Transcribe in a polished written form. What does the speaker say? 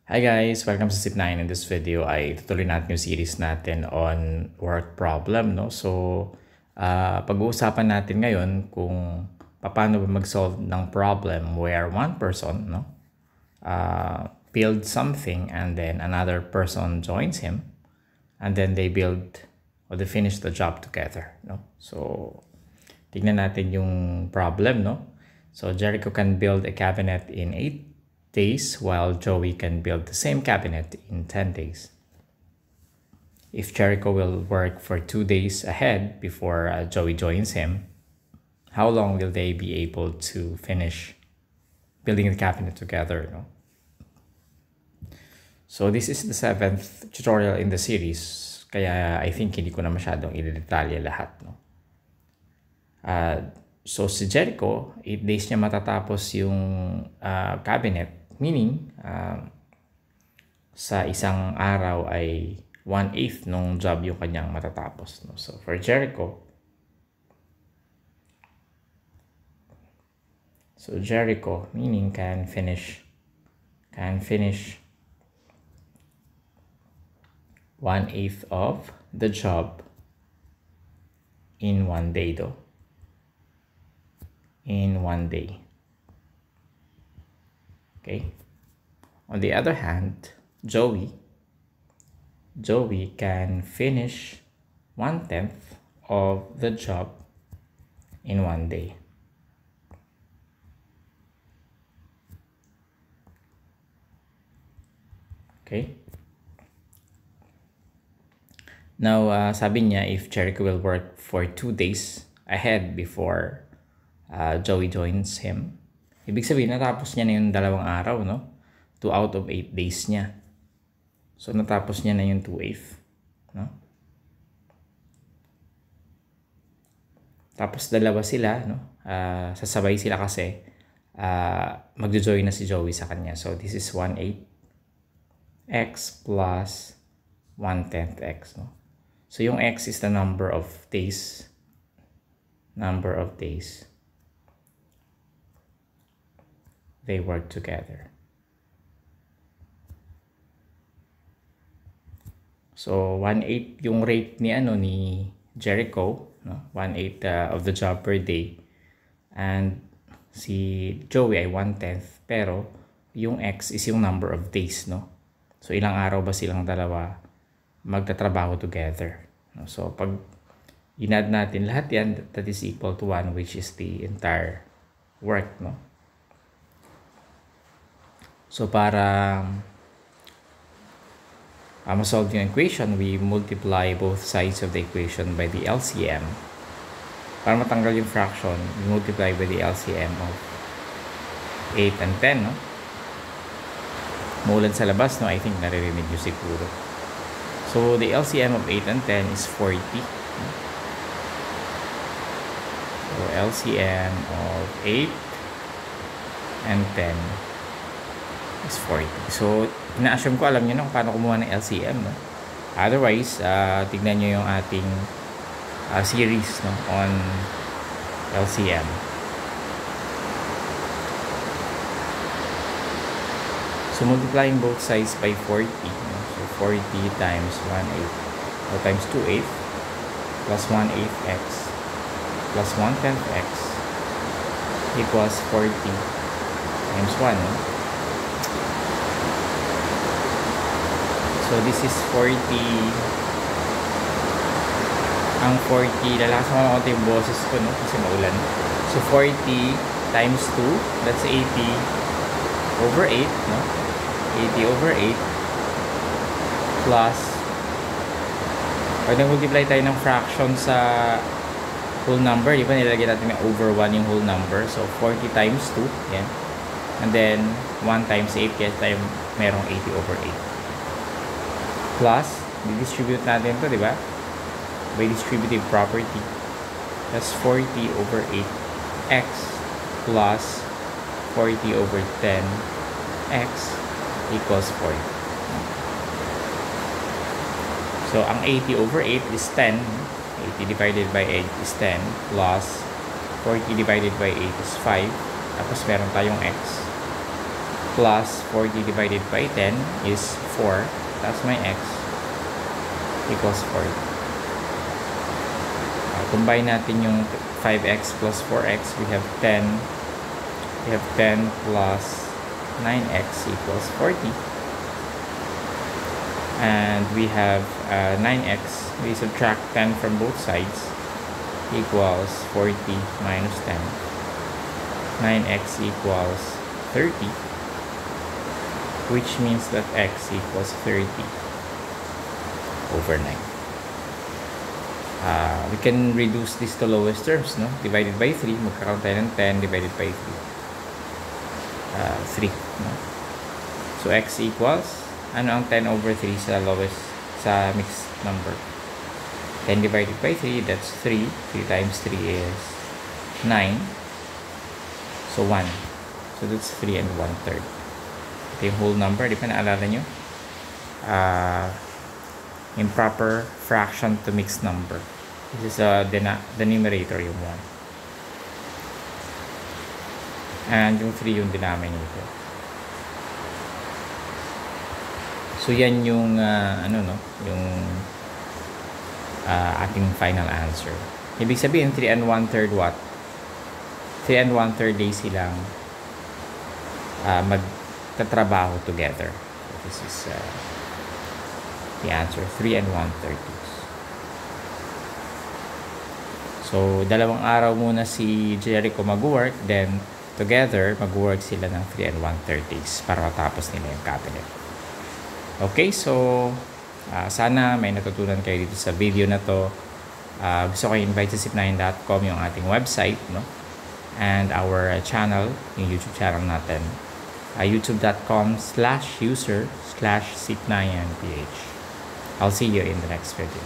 Hi guys! Welcome sa Sipnayan. In this video ay tutuloy natin yung series natin on work problem. No? So, pag-uusapan natin ngayon kung paano ba mag-solve ng problem where one person build something and then another person joins him and then they build or they finish the job together. No? So, tignan natin yung problem. No? So, Jericho can build a cabinet in 8 days while Joey can build the same cabinet in 10 days. If Jericho will work for 2 days ahead before Joey joins him, how long will they be able to finish building the cabinet together? No? So this is the 7th tutorial in the series, kaya I think hindi ko na masyadong i-detalye lahat. No? So si Jericho, 8 days niya matatapos yung cabinet. Meaning, sa isang araw ay 1/8 nung job yung kanyang matatapos. No? So, for Jericho, meaning can finish 1/8 of the job in 1 day though. In 1 day. Okay. On the other hand, Joey can finish 1/10 of the job in 1 day. Okay. Now, sabi niya if Jericho will work for 2 days ahead before Joey joins him, ibig sabihin, natapos niya na yung 2 araw, no? 2 out of 8 days niya. So, natapos niya na yung 2/8, no? Tapos, dalawa sila, no? Sasabay sila kasi magjo-join na si Joey sa kanya. So, this is 1/8 x plus 1/10 x, no? So, yung x is the number of days. They work together. So 1/8 yung rate ni Jericho, no? 1/8 of the job per day. And si Joey ay 1/10, pero yung x is yung number of days, no? So ilang araw ba silang dalawa magtatrabaho together, no? So pag inad natin lahat yan, that is equal to 1, which is the entire work, no? So, para ma-solve yung equation, we multiply both sides of the equation by the LCM. Para matanggal yung fraction, we multiply by the LCM of 8 and 10, no? Maulan sa labas, no? I think naririnig nyo siguro. So, the LCM of 8 and 10 is 40. No? So, LCM of 8 and 10 is 40. So, ina-assume ko alam nyo na kung paano kumuha ng LCM, no? Otherwise, tignan nyo yung ating series, no, on LCM. So, multiplying both sides by 40, no? So, 40 times 1/8 or times 2/8 plus 1/8 x plus 1/10 x equals 40 times 1, no? So, this is 40. Ang 40, lalakas ko konti yung boses ko, no? Kasi maulan. So, 40 times 2, that's 80 over 8, no? 80 over 8 plus, pag nag-multiply tayo ng fraction sa whole number, di ba nilagay natin na over 1 yung whole number. So, 40 times 2, yan. And then, 1 times 8, kaya tayo merong 80 over 8. Plus, didistribute natin to, di ba? By distributive property. That's 40 over 8x plus 40 over 10x equals 40. So, ang 80 over 8 is 10. 80 divided by 8 is 10 plus 40 divided by 8 is 5. Tapos, meron tayong x. plus 40 divided by 10 is 4. That's my x equals 40. Combine natin yung 5x plus 4x. We have 10 plus 9x equals 40. And we have 9x. We subtract 10 from both sides, equals 40 minus 10. 9x equals 30, which means that x equals 30 over 9. We can reduce this to lowest terms, no? Divided by 3, magkakaroon tayo ng 10 divided by 3. 3, no? So x equals, ano ang 10 over 3 sa lowest, sa mixed number? 10 divided by 3, that's 3. 3 times 3 is 9. So 1. So that's 3 and 1/3. Ito yung whole number. Di ba naalala nyo? Improper fraction to mixed number. This is the numerator, yung 1. And yung 3 yung denominator. So yan yung yung ating final answer. Ibig sabihin 3 and 1/3 what? 3 and 1/3 days silang magtatrabaho together. So this is the answer, 3 and 1/3 days. So dalawang araw muna si Jericho mag-work, then together mag-work sila ng 3 and 1/3 days para matapos nila yung cabinet. Okay, so sana may natutunan kayo dito sa video na to. Gusto ko i-invite sa sipnayan.com, yung ating website, no? And our channel, yung YouTube channel natin, youtube.com/user/sipnayanph. I'll see you in the next video.